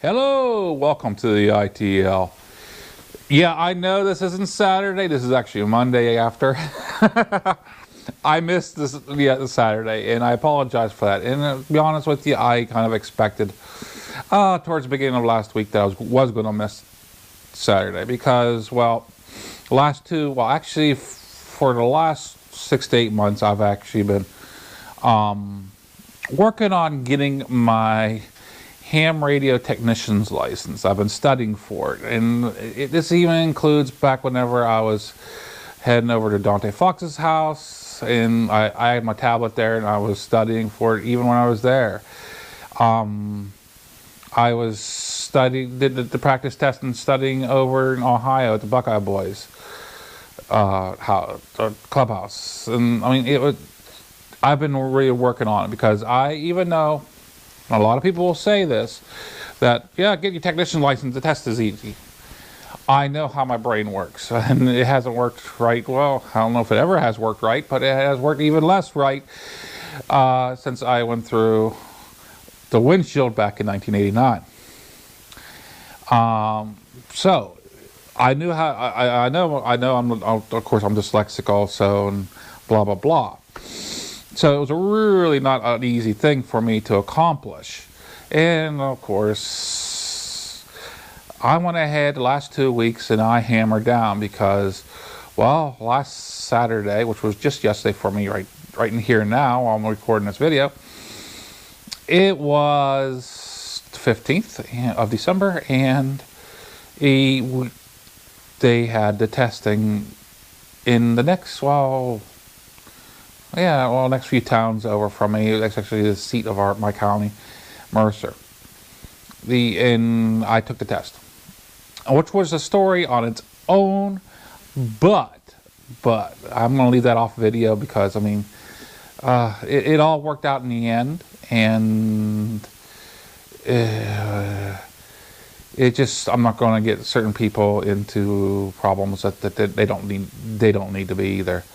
Hello, welcome to the ITL. Yeah, I know this isn't Saturday. This is actually a Monday after. I missed this Saturday, and I apologize for that. And to be honest with you, I kind of expected towards the beginning of last week that I was going to miss Saturday because, well, actually for the last 6 to 8 months, I've actually been working on getting my ham radio technician's license. I've been studying for it, and this even includes back whenever I was heading over to Dante Fox's house, and I had my tablet there, and I was studying for it even when I was there. I was did the practice test and studying over in Ohio at the Buckeye Boys clubhouse, and I mean I've been really working on it because even though a lot of people will say this, that, yeah, get your technician license, the test is easy. I know how my brain works, and it hasn't worked right. Well, I don't know if it ever has worked right, but it has worked even less right since I went through the windshield back in 1989. So I knew how, I know of course I'm dyslexic also, and blah, blah, blah. So it was really not an easy thing for me to accomplish. And of course, I went ahead the last 2 weeks and I hammered down because, well, last Saturday, which was just yesterday for me, right in here now while I'm recording this video, it was the 15th of December, and they had the testing in the next, next few towns over from me. That's actually the seat of my county, Mercer. And I took the test, which was a story on its own, but I'm going to leave that off video because, I mean, it all worked out in the end, and I'm not going to get certain people into problems that they don't need to be either.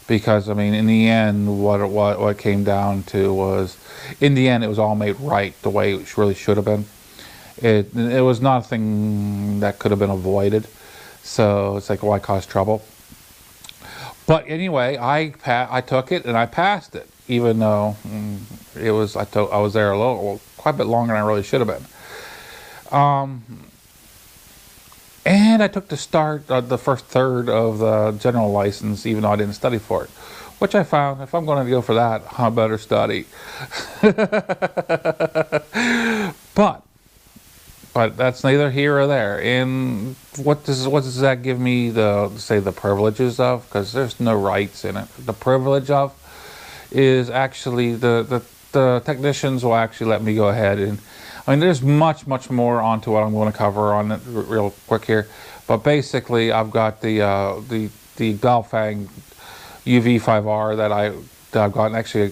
Because, I mean, in the end, what it came down to was, in the end, it was all made right the way it really should have been. It was nothing that could have been avoided. So it's like, why cause trouble? But anyway, I took it and I passed it, even though I was there quite a bit longer than I really should have been. And I took the first third of the general license, even though I didn't study for it. Which I found, if I'm going to go for that, I better study. But that's neither here or there. And what does that give me the privileges of? Because there's no rights in it. The privilege of is actually the technicians will actually let me go ahead and, I mean, there's much more onto what I'm going to cover on it real quick here, but basically, I've got the Galfang UV5R that I've gotten. Actually,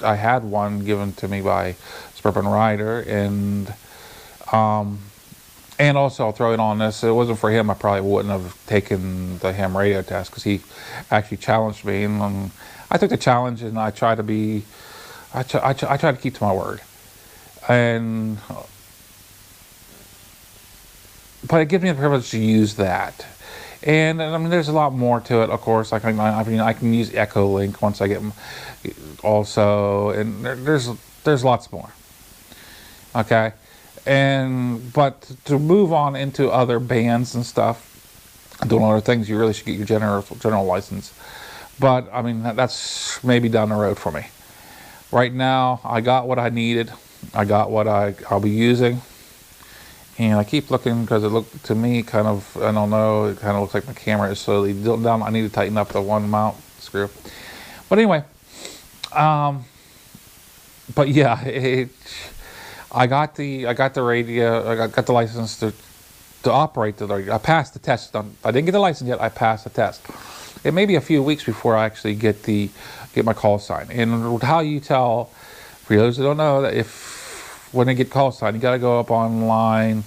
I had one given to me by Suburban Rider, and also I'll throw it on this. If it wasn't for him, I probably wouldn't have taken the ham radio test because he actually challenged me, and I took the challenge, and I try to keep to my word. But it gives me the privilege to use that, and I mean, there's a lot more to it. Of course, I can use Echo Link once I get also, and there's lots more. Okay, but to move on into other bands and stuff, doing other things, you really should get your general license. But I mean, that's maybe down the road for me. Right now, I got what I needed. I got what I'll be using, and I keep looking because it looked to me kind of, I don't know, it kind of looks like my camera is slowly down. I need to tighten up the one mount screw. But anyway, but yeah, I got the radio. I got the license to operate the radio. I passed the test. I didn't get the license yet. I passed the test. It may be a few weeks before I actually get my call sign. And how you tell, for those that don't know, that when they get call sign, you got to go up online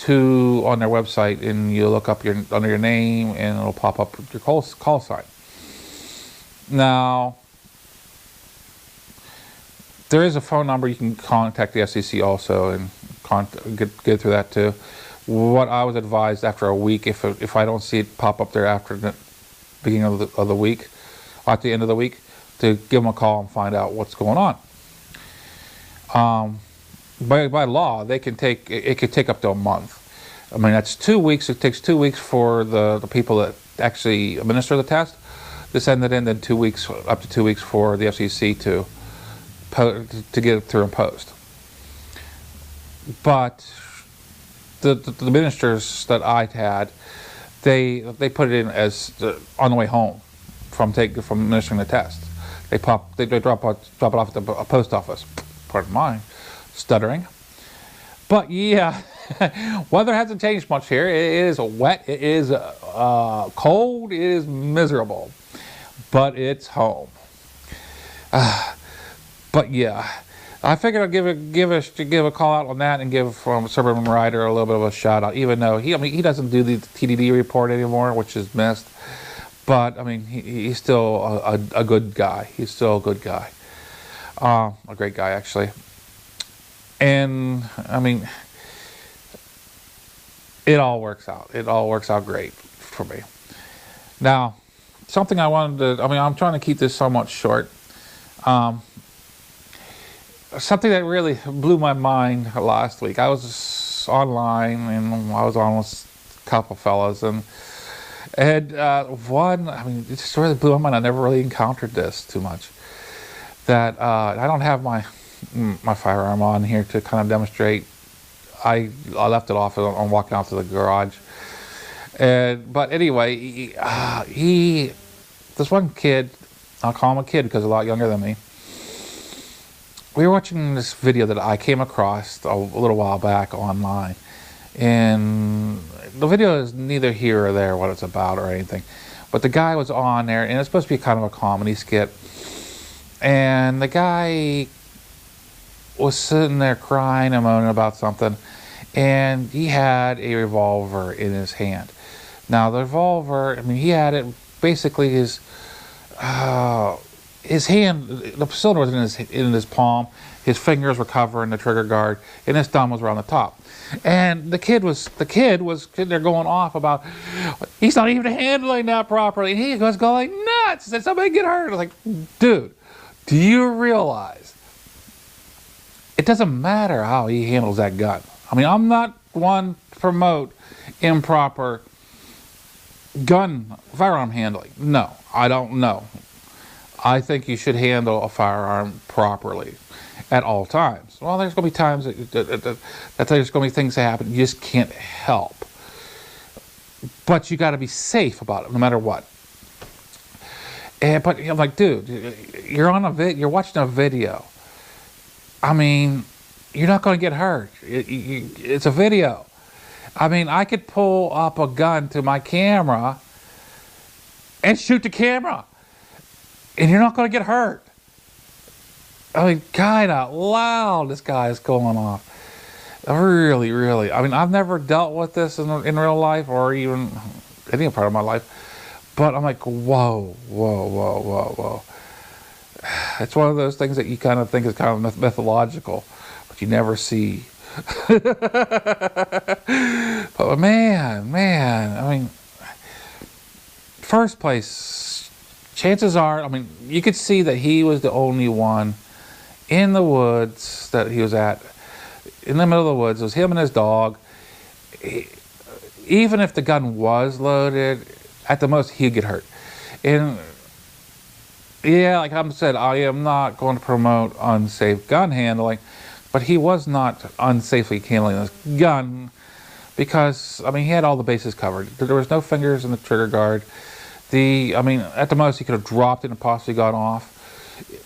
on their website, and you look up under your name, and it'll pop up your call sign. Now, there is a phone number you can contact the SEC also and get through that too. What I was advised after a week, if I don't see it pop up there after the beginning of the week, at the end of the week, to give them a call and find out what's going on. By law, it could take up to a month. I mean, that's 2 weeks. It takes 2 weeks for the people that actually administer the test to send it in, then 2 weeks, up to 2 weeks for the FCC to get it through and post. But the ministers that I had, they put it in as on the way home from administering the test. They drop it off at the post office. Pardon my stuttering. But yeah, weather hasn't changed much here. It is wet. It is cold. It is miserable. But it's home. But yeah, I figured I'd give a call out on that and give Suburban Rider a little bit of a shout out, even though he doesn't do the TDD report anymore, which is missed. But I mean, he's still a good guy. He's still a good guy, a great guy actually. And I mean, it all works out. It all works out great for me. Now, something I wanted to, I mean, I'm trying to keep this somewhat short. Something that really blew my mind last week. I was online and I was on with a couple fellas, and one, I mean, it just really blew my mind. I never really encountered this too much. That I don't have my firearm on here to kind of demonstrate. I left it off on walking out to the garage. But anyway, this one kid, I'll call him a kid because he's a lot younger than me. We were watching this video that I came across a little while back online. And the video is neither here or there what it's about or anything. But the guy was on there, and it's supposed to be kind of a comedy skit. And the guy was sitting there crying and moaning about something. And he had a revolver in his hand. Now the revolver, I mean, he had it basically his hand, the cylinder was in his palm, his fingers were covering the trigger guard, and his thumb was around the top. And the kid was sitting there going off about, he's not even handling that properly. And he was going nuts. He said, somebody get hurt. I was like, dude, do you realize it doesn't matter how he handles that gun? I mean, I'm not one to promote improper firearm handling. No, I don't know. I think you should handle a firearm properly at all times. Well, there's going to be times that there's going to be things that happen you just can't help. But you got to be safe about it, no matter what. But I'm like, dude, you're watching a video. I mean, you're not going to get hurt. It's a video. I mean, I could pull up a gun to my camera and shoot the camera, and you're not going to get hurt. I mean, kind of loud, this guy is going off. Really, really. I mean, I've never dealt with this in real life or even any part of my life, but I'm like, whoa, whoa, whoa, whoa, whoa. It's one of those things that you kind of think is kind of methodological, but you never see. But man, I mean, first place, chances are, I mean, you could see that he was the only one in the woods that he was at, in the middle of the woods. It was him and his dog. Even if the gun was loaded, at the most he'd get hurt. And yeah, like I said, I am not going to promote unsafe gun handling, but he was not unsafely handling this gun because, I mean, he had all the bases covered. There was no fingers in the trigger guard. I mean, at the most he could have dropped it and possibly gone off.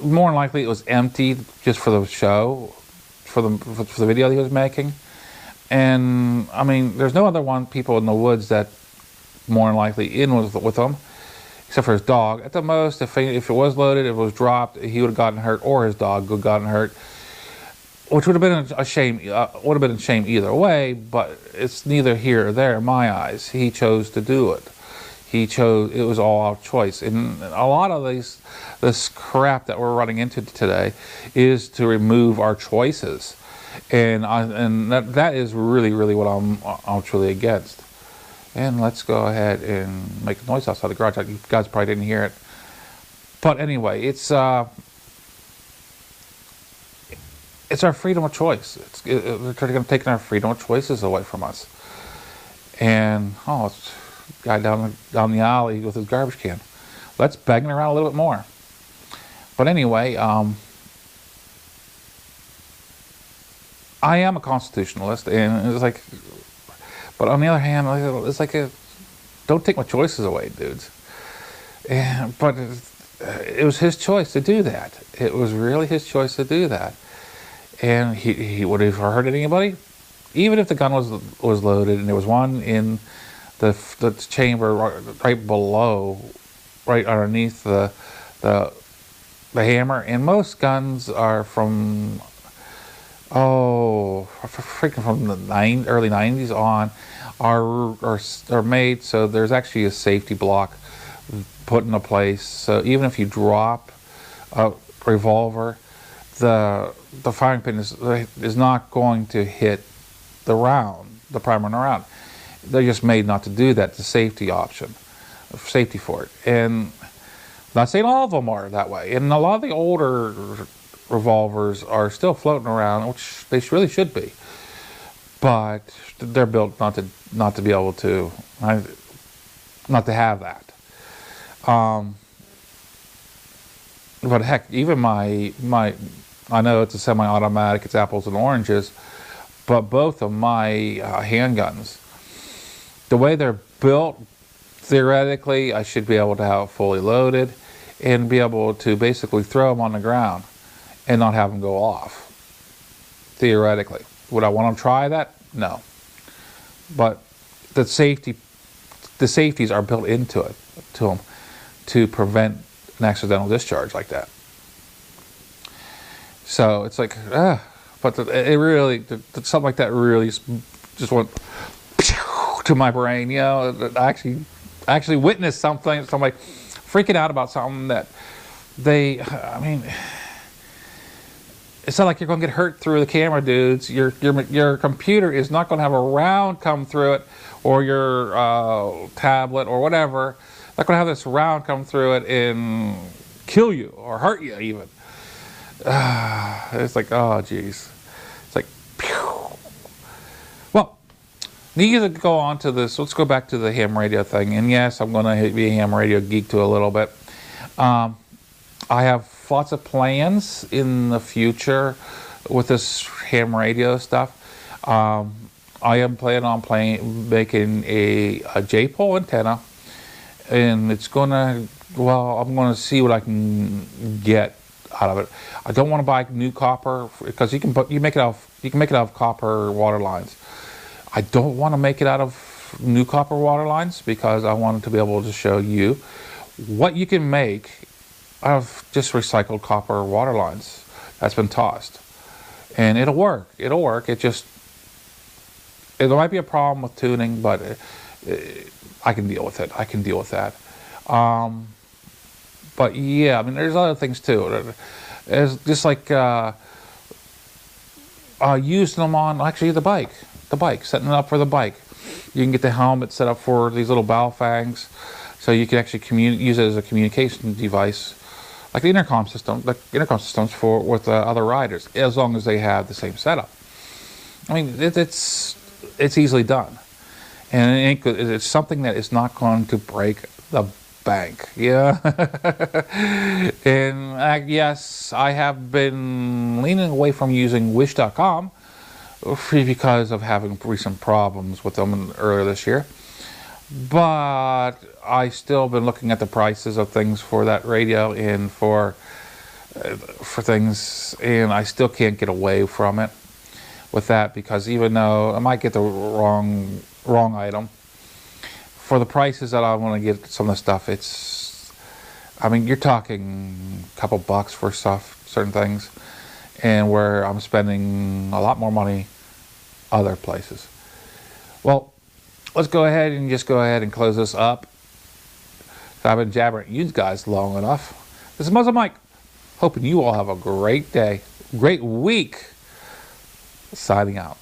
More than likely it was empty just for the show, for the video he was making. And I mean, there's no other people in the woods that more than likely in with him, except for his dog. At the most, if it was loaded, if it was dropped, he would have gotten hurt, or his dog would have gotten hurt, which would have been a shame. Would have been a shame either way. But it's neither here or there in my eyes. He chose to do it. It was all our choice. And a lot of this crap that we're running into today is to remove our choices. and that is really what I'm truly against. And let's go ahead and make a noise outside the garage. You guys probably didn't hear it, but anyway, it's our freedom of choice. They're going to take our freedom of choices away from us. And it's a guy down the alley with his garbage can. Let's bang it around a little bit more. But anyway, I am a constitutionalist, and it's like, but on the other hand, it's like don't take my choices away, dudes. But it was his choice to do that. It was really his choice to do that. And he would have hurt anybody, even if the gun was loaded and there was one in the chamber right below, right underneath the hammer. And most guns are from freaking from the early 90s on are made so there's actually a safety block put into place. So even if you drop a revolver, the firing pin is not going to hit the round, the primer in the round. They're just made not to do that. It's a safety option, safety for it. And I'm not saying all of them are that way. And a lot of the older revolvers are still floating around, which they really should be. But they're built not to be able to, not to have that. But heck, even my I know it's a semi-automatic, it's apples and oranges, but both of my handguns, the way they're built, theoretically, I should be able to have it fully loaded and be able to basically throw them on the ground and not have them go off. Theoretically. Would I want to try that? No. But the safeties are built into them to prevent an accidental discharge like that. So it's like, but it really, something like that really just went to my brain. You know, I actually witnessed somebody freaking out about something that I mean, it's not like you're going to get hurt through the camera, dudes. Your computer is not going to have a round come through it, or your tablet or whatever. Not going to have this round come through it and kill you or hurt you even. It's like, oh geez. It's like, pew. Well, need to go on to this. Let's go back to the ham radio thing. And yes, I'm going to be a ham radio geek to a little bit. I have lots of plans in the future with this ham radio stuff. I am planning on making a J-pole antenna, and it's gonna, well, I'm gonna see what I can get out of it. I don't want to buy new copper, because you can make it out of copper water lines. I don't want to make it out of new copper water lines, because I wanted to be able to show you what you can make out of just recycled copper water lines that's been tossed. And it'll work. It'll work. It might be a problem with tuning, but I can deal with it. I can deal with that. But yeah, I mean, there's other things too. It's just like using them on actually the bike, setting it up for the bike. You can get the helmet set up for these little bow fangs, so you can actually use it as a communication device, like the intercom systems with other riders, as long as they have the same setup. I mean, it's easily done, and it's something that is not going to break the bank. Yeah. And yes, I have been leaning away from using Wish.com because of having recent problems with them earlier this year. But I still been looking at the prices of things for that radio and for things, and I still can't get away from it with that, because even though I might get the wrong item, for the prices that I want to get some of the stuff, I mean, you're talking a couple bucks for certain things, and where I'm spending a lot more money other places. Well, let's go ahead and close this up. I've been jabbering at you guys long enough. This is MuzzleMike, hoping you all have a great day, great week. signing out.